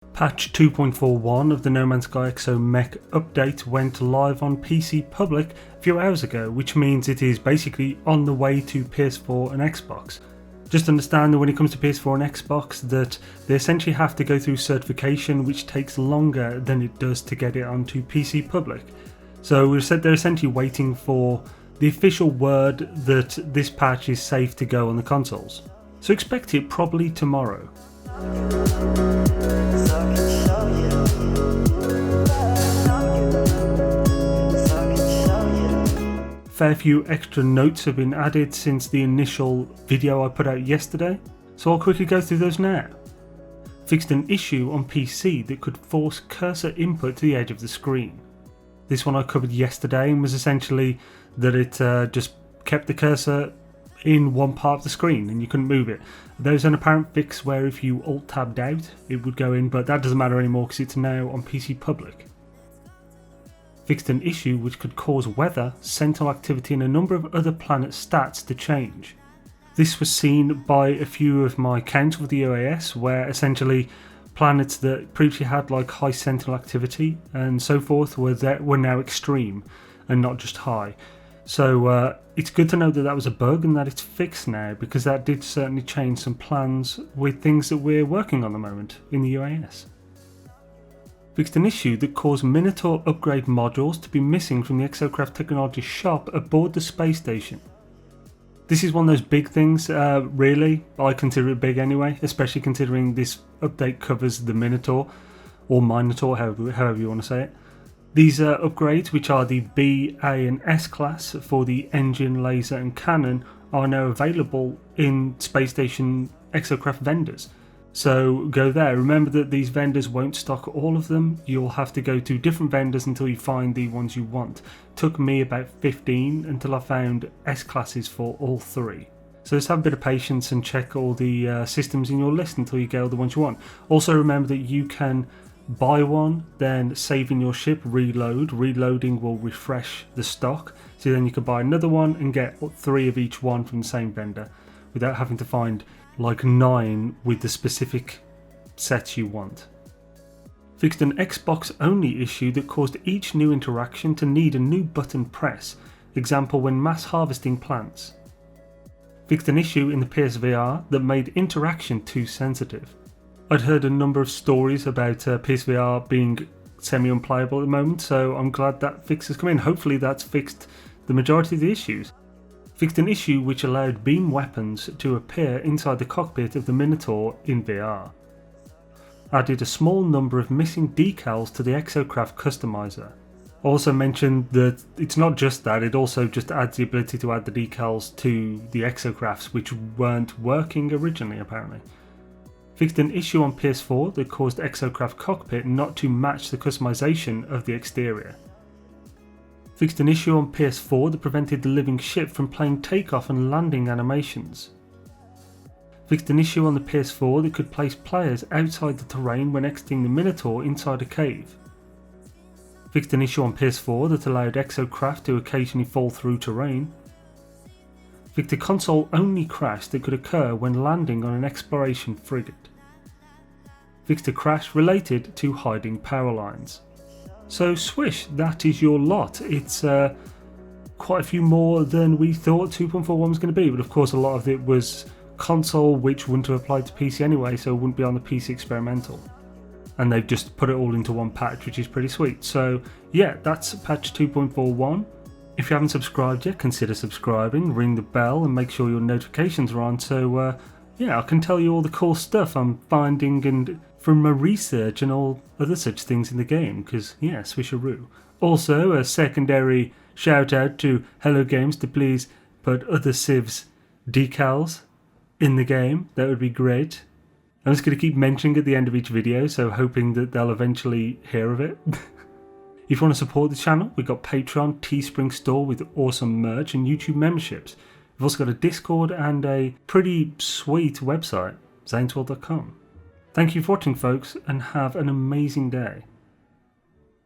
Patch 2.41 of the No Man's Sky Exo Mech update went live on PC Public a few hours ago, which means it is basically on the way to PS4 and Xbox. Just understand that when it comes to PS4 and Xbox that they essentially have to go through certification, which takes longer than it does to get it onto PC Public. So they're essentially waiting for the official word that this patch is safe to go on the consoles. So expect it probably tomorrow. Fair few extra notes have been added since the initial video I put out yesterday, so I'll quickly go through those now. Fixed an issue on PC that could force cursor input to the edge of the screen. This one I covered yesterday and was essentially that it just kept the cursor in one part of the screen and you couldn't move it. There's an apparent fix where if you alt-tabbed out it would go in, but that doesn't matter anymore because it's now on PC Public. Fixed an issue which could cause weather, sentinel activity and a number of other planet stats to change. This was seen by a few of my counts with the UAS where essentially planets that previously had like high sentinel activity and so forth were now extreme and not just high. So it's good to know that that was a bug and that it's fixed now, because that did certainly change some plans with things that we're working on at the moment in the UAS. Fixed an issue that caused Minotaur upgrade modules to be missing from the Exo Technology shop aboard the space station. This is one of those big things, really. I consider it big anyway, especially considering this update covers the Minotaur, or Minotaur, however you want to say it. These upgrades, which are the B, A and S class for the engine, laser and cannon, are now available in space station Exocraft vendors. So go there. Remember that these vendors won't stock all of them. You'll have to go to different vendors until you find the ones you want. Took me about 15 until I found S classes for all three. So just have a bit of patience and check all the systems in your list until you get all the ones you want. Also remember that you can buy one, then save in your ship, reload. Reloading will refresh the stock. So then you can buy another one and get 3 of each one from the same vendor without having to find like 9 with the specific sets you want. Fixed an Xbox only issue that caused each new interaction to need a new button press, example when mass harvesting plants. Fixed an issue in the PSVR that made interaction too sensitive. I'd heard a number of stories about PSVR being semi-unplayable at the moment, so I'm glad that fix has come in. Hopefully that's fixed the majority of the issues. Fixed an issue which allowed beam weapons to appear inside the cockpit of the Minotaur in VR. Added a small number of missing decals to the Exocraft customizer. Also mentioned that it's not just that, it also just adds the ability to add the decals to the Exocrafts which weren't working originally apparently. Fixed an issue on PS4 that caused Exocraft cockpit not to match the customization of the exterior. Fixed an issue on PS4 that prevented the living ship from playing takeoff and landing animations. Fixed an issue on the PS4 that could place players outside the terrain when exiting the Minotaur inside a cave. Fixed an issue on PS4 that allowed Exocraft to occasionally fall through terrain. Fixed a console only crash that could occur when landing on an exploration frigate. Fixed a crash related to hiding power lines. So swish, that is your lot. It's quite a few more than we thought 2.41 was going to be, but of course a lot of it was console, which wouldn't have applied to PC anyway, so it wouldn't be on the PC experimental. And they've just put it all into one patch, which is pretty sweet. So yeah, that's patch 2.41. If you haven't subscribed yet, consider subscribing, ring the bell and make sure your notifications are on, so yeah, I can tell you all the cool stuff I'm finding and from my research and all other such things in the game, because yeah, swisharoo. Also, a secondary shout out to Hello Games to please put other Civs decals in the game. That would be great. I'm just going to keep mentioning at the end of each video, so hoping that they'll eventually hear of it. If you want to support the channel, we've got Patreon, Teespring store with awesome merch and YouTube memberships. We've also got a Discord and a pretty sweet website, xainesworld.com. Thank you for watching folks, and have an amazing day.